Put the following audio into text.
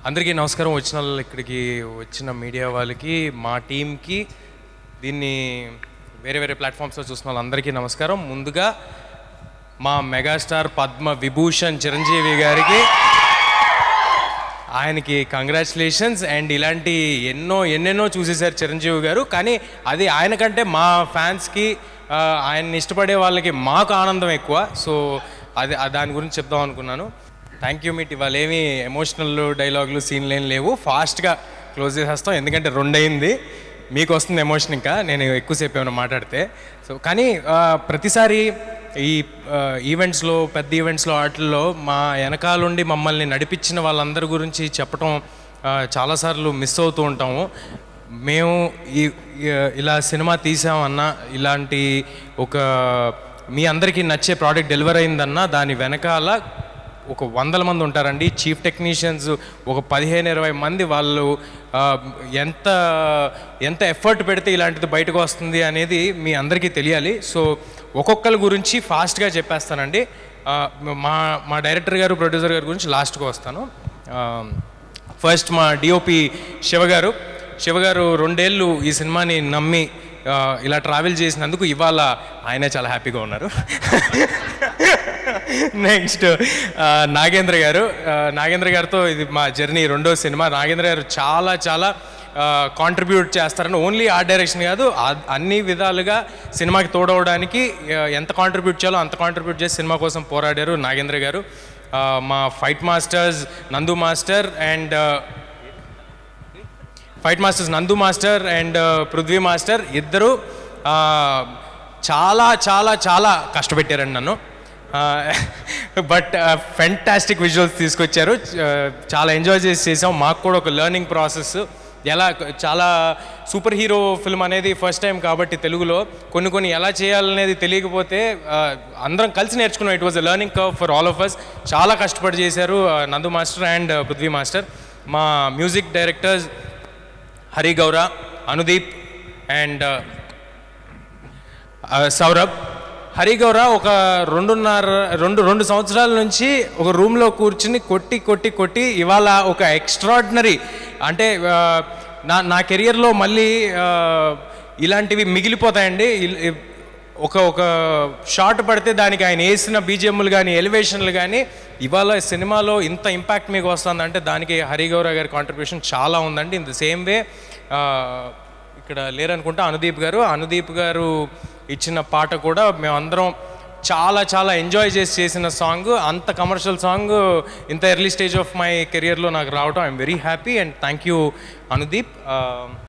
అందరికీ నమస్కారం. ఇక్కడికి వచ్చిన మీడియా వాళ్ళకి, మా టీంకి, దీన్ని వేరే వేరే ప్లాట్ఫామ్స్లో చూసిన వాళ్ళందరికీ నమస్కారం. ముందుగా మా మెగాస్టార్ పద్మ విభూషణ్ చిరంజీవి గారికి ఆయనకి కంగ్రాచులేషన్స్. అండ్ ఇలాంటి ఎన్నెన్నో చూసేశారు చిరంజీవి గారు, కానీ అది ఆయన కంటే మా ఫ్యాన్స్కి, ఆయన్ని ఇష్టపడే వాళ్ళకి మాకు ఆనందం ఎక్కువ. సో దాని గురించి చెప్దాం అనుకున్నాను. Thank you meet. ఇవాళ ఏమి ఎమోషనల్ డైలాగులు సీన్లు ఏం లేవు, ఫాస్ట్గా క్లోజ్ చేసేస్తాం. ఎందుకంటే 2 అయింది, మీకు వస్తుంది ఎమోషన్, ఇంకా నేను ఎక్కువసేపు ఏమైనా మాట్లాడితే. సో కానీ ప్రతిసారి ఈ ఈవెంట్స్లో, పెద్ద ఈవెంట్స్లో, వాటిల్లో మా వెనకాలండి మమ్మల్ని నడిపించిన వాళ్ళందరి గురించి చెప్పటం చాలాసార్లు మిస్ అవుతూ ఉంటాము. మేము ఇలా సినిమా తీసామన్నా, ఇలాంటి ఒక మీ అందరికీ నచ్చే ప్రోడక్ట్ డెలివర్ అయిందన్నా దాని వెనకాల ఒక 100 మంది ఉంటారండి. చీఫ్ టెక్నీషియన్స్ ఒక 15-20 మంది. వాళ్ళు ఎంత ఎఫర్ట్ పెడితే ఇలాంటిది బయటకు వస్తుంది అనేది మీ అందరికీ తెలియాలి. సో ఒక్కొక్కరి గురించి ఫాస్ట్గా చెప్పేస్తానండి. మా డైరెక్టర్ గారు, ప్రొడ్యూసర్ గారి గురించి లాస్ట్గా వస్తాను. ఫస్ట్ మా డిఓపి శివగారు 2 ఏళ్ళు ఈ సినిమాని నమ్మి ఇలా ట్రావెల్ చేసినందుకు ఇవాళ ఆయనే చాలా హ్యాపీగా ఉన్నారు. నెక్స్ట్ నాగేంద్ర గారితో ఇది మా జర్నీ 2వ సినిమా. నాగేంద్ర గారు చాలా కాంట్రిబ్యూట్ చేస్తారని, ఓన్లీ ఆర్ట్ డైరెక్షన్ కాదు, అన్ని విధాలుగా సినిమాకి తోడవడానికి ఎంత కాంట్రిబ్యూట్ చేయాలో అంత కాంట్రిబ్యూట్ చేసి సినిమా కోసం పోరాడారు నాగేంద్ర గారు. మా ఫైట్ మాస్టర్స్ నందు మాస్టర్ అండ్ పృథ్వీ మాస్టర్ ఇద్దరు చాలా కష్టపెట్టారండి నన్ను. బట్ ఫెంటాస్టిక్ విజువల్స్ తీసుకొచ్చారు. చాలా ఎంజాయ్ చేసాం. మాకు కూడా ఒక లెర్నింగ్ ప్రాసెస్. చాలా సూపర్ హీరో ఫిల్మ్ అనేది ఫస్ట్ టైం కాబట్టి తెలుగులో కొన్ని ఎలా చేయాలనేది తెలియకపోతే అందరం కలిసి నేర్చుకున్నాం. It was a learning curve for all of us. చాలా కష్టపడి చేశారు Nandu master and Prithvi master. మా music directors Hari Gaura, Anudeep and Saurabh. Hari గౌర ఒక 2 సంవత్సరాల నుంచి ఒక రూమ్లో కూర్చుని కొట్టి ఇవాళ ఒక ఎక్స్ట్రాడినరీ, అంటే నా కెరియర్లో మళ్ళీ ఇలాంటివి మిగిలిపోతాయండి. ఒక షాట్ పడితే దానికి ఆయన వేసిన బీజిఎంలు కానీ, ఎలివేషన్లు కానీ, ఇవాళ సినిమాలో ఇంత ఇంపాక్ట్ మీకు వస్తుందంటే దానికి హరి గౌర గారి కాంట్రిబ్యూషన్ చాలా ఉందండి. ఇన్ ద సేమ్ వే ఇక్కడ లేరనుకుంటా అనుదీప్ గారు ఇచ్చిన పాట కూడా మేమందరం చాలా ఎంజాయ్ చేసిన సాంగ్. అంత కమర్షియల్ సాంగ్ ఇంత ఎర్లీ స్టేజ్ ఆఫ్ మై కెరియర్లో నాకు రావడం I'm very happy. And thank you Anudeep.